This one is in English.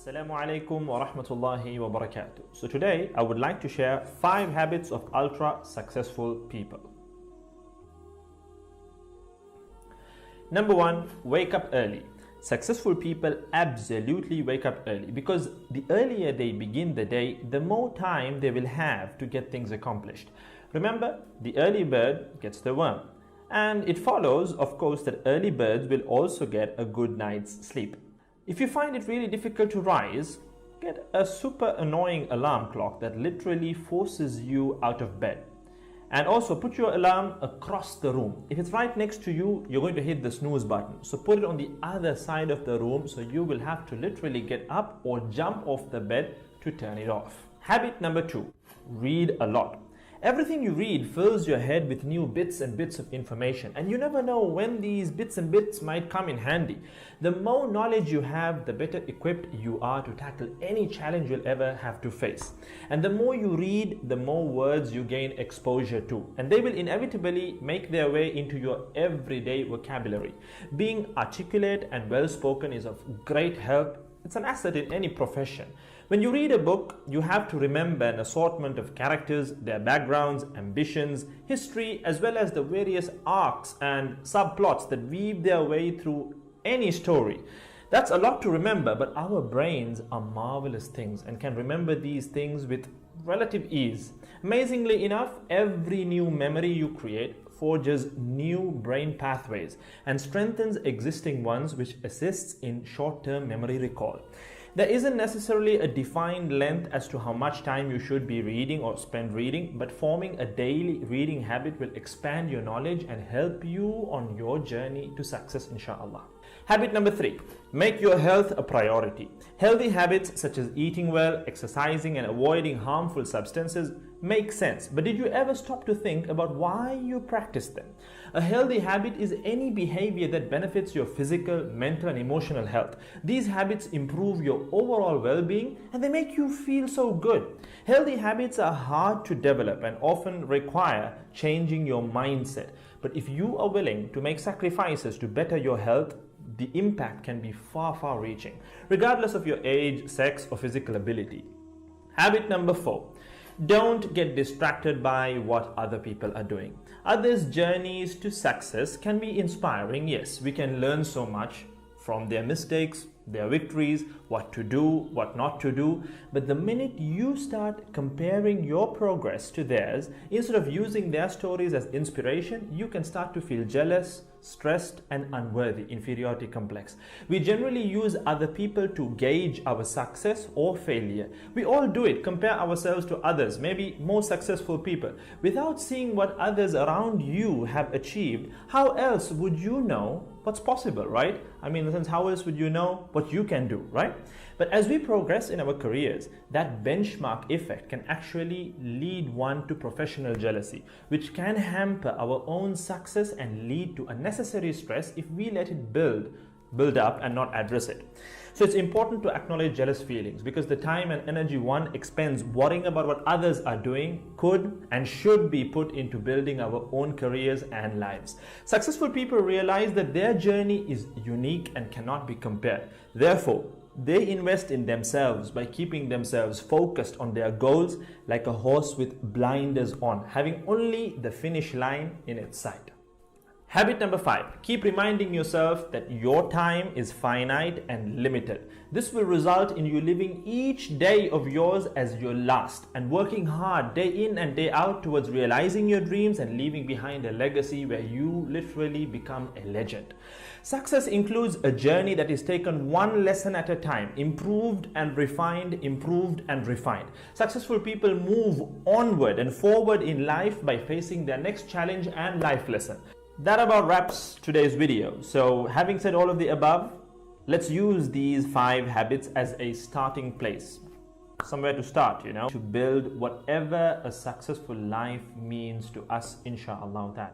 Assalamu alaikum wa rahmatullahi wa barakatuh. So today I would like to share 5 habits of ultra successful people. Number 1, wake up early. Successful people absolutely wake up early because the earlier they begin the day, the more time they will have to get things accomplished. Remember, the early bird gets the worm. And it follows, of course, that early birds will also get a good night's sleep. If you find it really difficult to rise, get a super annoying alarm clock that literally forces you out of bed. And also put your alarm across the room. If it's right next to you, you're going to hit the snooze button. So put it on the other side of the room so you will have to literally get up or jump off the bed to turn it off. Habit number 2, read a lot. Everything you read fills your head with new bits and bits of information, and you never know when these bits and bits might come in handy. The more knowledge you have, the better equipped you are to tackle any challenge you'll ever have to face. And the more you read, the more words you gain exposure to, and they will inevitably make their way into your everyday vocabulary. Being articulate and well-spoken is of great help. It's an asset in any profession. When you read a book, you have to remember an assortment of characters, their backgrounds, ambitions, history, as well as the various arcs and subplots that weave their way through any story. That's a lot to remember, but our brains are marvelous things and can remember these things with relative ease. Amazingly enough, every new memory you create forges new brain pathways and strengthens existing ones, which assists in short-term memory recall. There isn't necessarily a defined length as to how much time you should be reading or spend reading, but forming a daily reading habit will expand your knowledge and help you on your journey to success, inshallah. Habit number 3, make your health a priority. Healthy habits such as eating well, exercising, and avoiding harmful substances make sense, but did you ever stop to think about why you practice them? A healthy habit is any behavior that benefits your physical, mental, and emotional health. These habits improve your overall well-being and they make you feel so good. Healthy habits are hard to develop and often require changing your mindset. But if you are willing to make sacrifices to better your health, the impact can be far reaching, regardless of your age, sex, or physical ability. Habit number 4. Don't get distracted by what other people are doing. Others' journeys to success can be inspiring. Yes, we can learn so much from their mistakes, their victories, what to do, what not to do. But the minute you start comparing your progress to theirs, instead of using their stories as inspiration, you can start to feel jealous, stressed, and unworthy, inferiority complex. We generally use other people to gauge our success or failure. We all do it, compare ourselves to others, maybe more successful people. Without seeing what others around you have achieved, how else would you know what's possible, right? I mean, in the sense, how else would you know what you can do, right? But as we progress in our careers, that benchmark effect can actually lead one to professional jealousy, which can hamper our own success and lead to unnecessary stress if we let it build up and not address it. So it's important to acknowledge jealous feelings because the time and energy one expends worrying about what others are doing could and should be put into building our own careers and lives. Successful people realize that their journey is unique and cannot be compared. Therefore, they invest in themselves by keeping themselves focused on their goals like a horse with blinders on, having only the finish line in its sight. Habit number 5, keep reminding yourself that your time is finite and limited. This will result in you living each day of yours as your last and working hard day in and day out towards realizing your dreams and leaving behind a legacy where you literally become a legend. Success includes a journey that is taken one lesson at a time, improved and refined, improved and refined. Successful people move onward and forward in life by facing their next challenge and life lesson. That about wraps today's video. So having said all of the above, let's use these 5 habits as a starting place. Somewhere to start, to build whatever a successful life means to us, inshallah ta'ala.